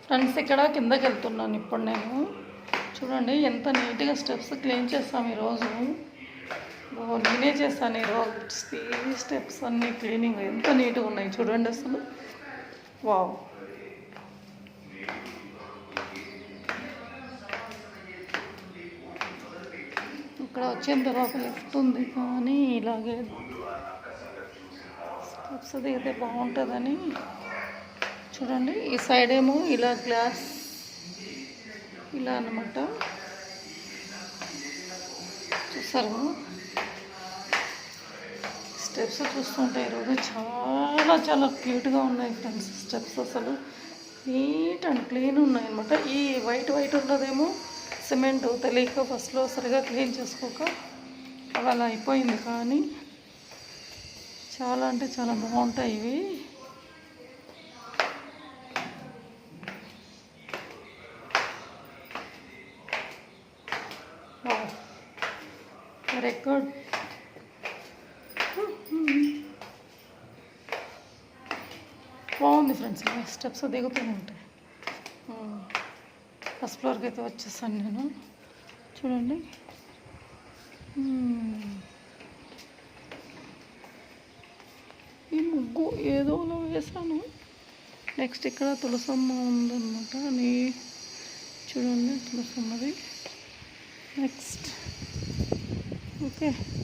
Friends, ఇక్కడ కిందకి వెళ్తున్నాను ఇప్పుడు నేను. చూడండి ఎంత నీట్గా స్టెప్స్ క్లీన్ చేస్తాం ఈరోజు. నేనే చేస్తాను ఈరోజు ఈ స్టెప్స్ అన్నీ క్లీనింగ్ ఎంత నీట్గా ఉన్నాయి చూడండి అసలు. వావ్, ఇక్కడ వచ్చిన తర్వాత లిఫ్ట్ ఉంది కానీ ఇలాగే స్టెప్స్ దిగితే బాగుంటుందని. చూడండి ఈ సైడ్ ఏమో ఇలా గ్లాస్ ఇలా అన్నమాట. చూస్తారు స్టెప్స్ చూస్తుంటే ఈరోజు చాలా చాలా క్యూట్గా ఉన్నాయి ఫ్రెండ్స్. స్టెప్స్ అసలు నీట్ అండ్ క్లీన్ ఉన్నాయి అన్నమాట. ఈ వైట్ ఉన్నదేమో సిమెంట్ తెలియక ఫస్ట్లో సరిగా క్లీన్ చేసుకోక అవి అలా అయిపోయింది. కానీ చాలా అంటే చాలా బాగుంటాయి ఇవి. Very good. బాగుంది ఫ్రెండ్స్. స్టెప్స్ దిగుతూ ఉంటాయి. ఫస్ట్ ఫ్లోర్కి అయితే వచ్చేసాను నేను. చూడండి ఈ ముగ్గు ఏదోలో వేసాను. నెక్స్ట్ ఇక్కడ తులసమ్మ ఉందన్నమాట. చూడండి తులసమ్మది. Next okay.